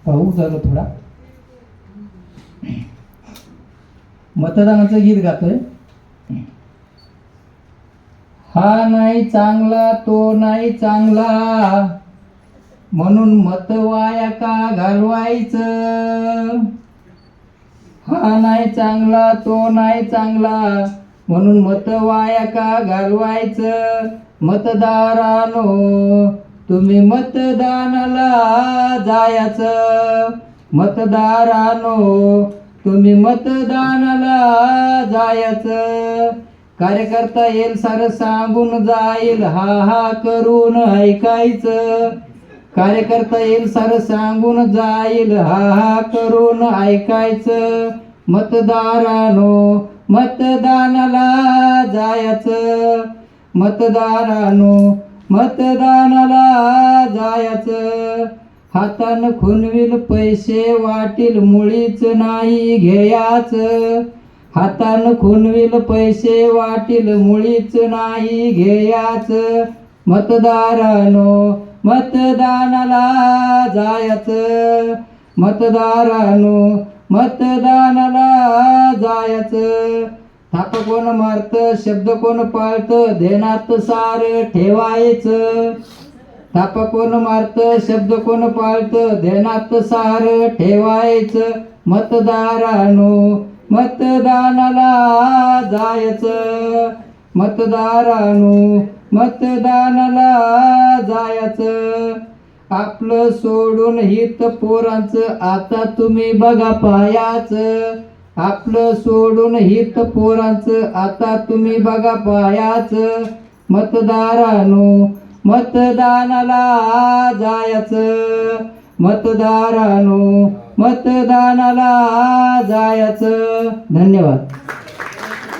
पाऊस झालं थोडा. मतदानाचं गीत गातोय. हा नाही चांगला तो नाही चांगला म्हणून मत वाया का घालवायचं. हा नाही चांगला तो नाही चांगला म्हणून मत वाया का घालवायचं. मतदारानो तुम्ही मतदानाला जायचं. मतदारानो तुम्ही मतदानाला जायचं. कार्यकर्ता येईल सारं सांगून जाईल हा हा करून ऐकायचं. कार्यकर्ता येईल सारं सांगून जाईल हा हा करून ऐकायचं. मतदारानो मतदानाला जायचं. मतदारानो मतदानाला जायचं. हातानं खुनविल पैसे वाटील मुळीच नाही घ्यायचं. हातानं खुनविल पैसे वाटील मुळीच नाही घ्यायचं. मतदारानो मतदानाला जायचं. मतदारानो मतदानाला जायचं. थाप कोण मारत शब्द कोण पाळत ध्यानात सार ठेवायचं. थाप कोण मारत शब्द कोण पाळत ध्यानात सार ठेवायचं. मतदारानो मतदानाला जायचं. मतदारानो मतदानाला जायचं. आपलं सोडून हित पोरांचं आता तुम्ही बघा पायाचं. आपलं सोडून हित पोरांचं आता तुम्ही बघा पायाचं. मतदारानो मतदानाला जायचं. मतदारानो मतदानाला जायचं. धन्यवाद.